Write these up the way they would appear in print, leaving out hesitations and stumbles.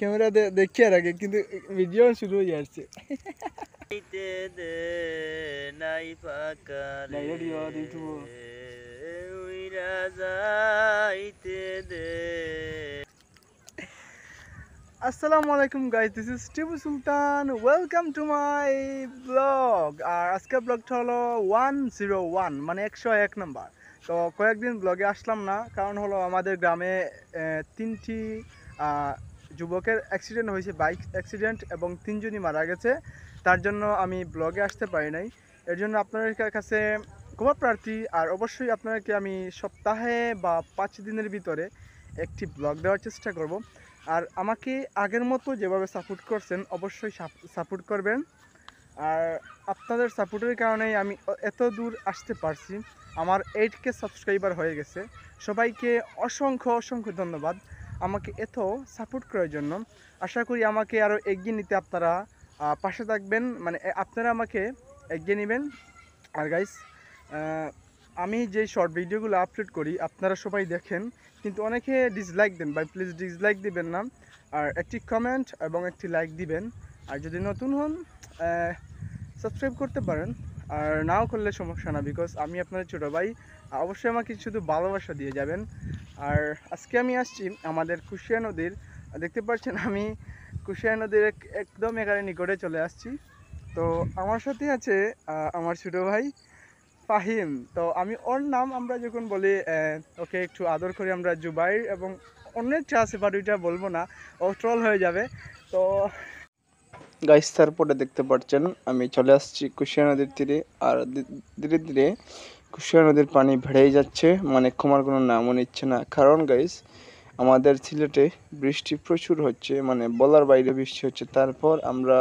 Camera দেখি আর আগে কিন্তু ভিডিও শুরু হয়ে যাচ্ছে আসসালামু আলাইকুম guys, this is Tipu Sultan. Welcome to my blog. আর আজকের ব্লগটা হলো 101 মানে 101 নাম্বার। তো কয়েকদিন ব্লগে আসলাম না, কারণ হলো আমাদের গ্রামে তিনটি যুবকের অ্যাক্সিডেন্ট হয়েছে, বাইক অ্যাক্সিডেন্ট, এবং তিনজনই মারা গেছে। তার জন্য আমি ব্লগে আসতে পারি নাই। এর জন্য আপনাদের কাছে ক্ষমা প্রার্থী। আর অবশ্যই আপনাদেরকে আমি সপ্তাহে বা 5 দিনের ভিতরে একটি ব্লগ দেওয়ার চেষ্টা করব। আর আমাকে আগের মতো যেভাবে সাপোর্ট করছেন অবশ্যই সাপোর্ট করবেন। আর আপনাদের সাপোর্টের কারণেই আমি এত দূর আসতে পারছি। আমার 8K সাবস্ক্রাইবার হয়ে গেছে। সবাইকে অসংখ্য অসংখ্য ধন্যবাদ আমাকে এত সাপোর্ট করার জন্য। আশা করি আমাকে আরও এগিয়ে নিতে আপনারা পাশে থাকবেন, মানে আপনারা আমাকে এগিয়ে নেবেন। আর গাইস, আমি যে শর্ট ভিডিওগুলো আপলোড করি আপনারা সবাই দেখেন, কিন্তু অনেকে ডিসলাইক দেন। ভাই প্লিজ ডিসলাইক দিবেন না, আর একটি কমেন্ট এবং একটি লাইক দিবেন। আর যদি নতুন হন সাবস্ক্রাইব করতে পারেন, আর নাও করলে সমস্যা না, বিকজ আমি আপনার ছোটো ভাই। অবশ্যই আমাকে শুধু ভালোবাসা দিয়ে যাবেন। আর আজকে আমি আসছি আমাদের কুশিয়া নদীর, দেখতে পাচ্ছেন আমি কুশিয়া নদীর একদম এখানে নিকটে চলে আসছি। তো আমার সাথে আছে আমার ছোটো ভাই ফাহিম। তো আমি ওর নাম আমরা যখন বলি ওকে একটু আদর করি আমরা জুবাইর, এবং অনেকটা আছে বাট ওইটা বলবো না, ও ট্রল হয়ে যাবে। তো গাইস, তারপরে দেখতে পাচ্ছেন আমি চলে আসছি কুশিয়া নদীর তীরে। আর ধীরে ধীরে কুশিয়া নদীর পানি বেড়েই যাচ্ছে, মানে কমার কোনো নামও নিচ্ছে না। কারণ গাইস, আমাদের সিলেটে বৃষ্টি প্রচুর হচ্ছে, মানে বলার বাইরে বৃষ্টি হচ্ছে। তারপর আমরা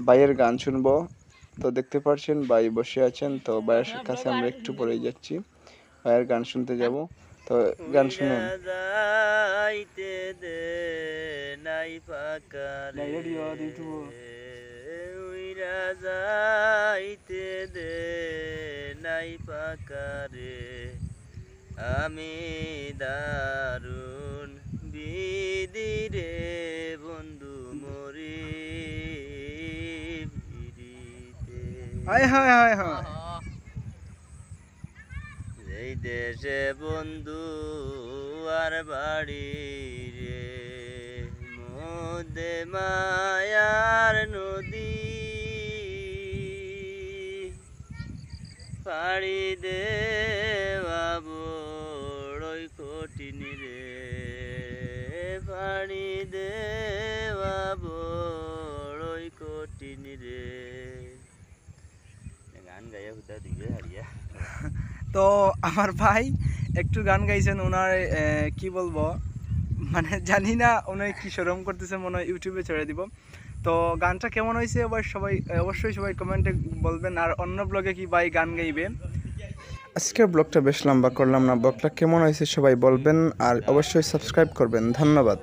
ভাইয়ের গান শুনবো। তো দেখতে পাচ্ছেন ভাই বসে আছেন, তো ভাইয়ের কাছে আমরা একটু পরেই যাচ্ছি, ভাইয়ের গান শুনতে যাব। তো গান শুনেন। আমি দারুণ বিদিরে বন্ধু মরি হায় হায় হায় হায়, এই দেশে বন্ধু আর বাড়ি রে মধ্যে মায়ার নদী পাড়ি দেওয়া বড়ই কঠিন রে পাড়ি দেওয়া বড়ই কঠিন রে। গান গাইয়া হুদা দিবে হারিয়া। তো আমার ভাই একটু গান গাইছেন, ওনার কি বলবো, মানে জানি না উনি কি শরম করতেছে, মনে হয় ইউটিউবে ছেড়ে দিব। তো গানটা কেমন হয়েছে অবশ্যই সবাই কমেন্টে বলবেন। আর অন্য ব্লগে কি ভাই গান গাইবে। আজকের ব্লগটা বেশ লম্বা করলাম না, ব্লগটা কেমন হয়েছে সবাই বলবেন, আর অবশ্যই সাবস্ক্রাইব করবেন। ধন্যবাদ।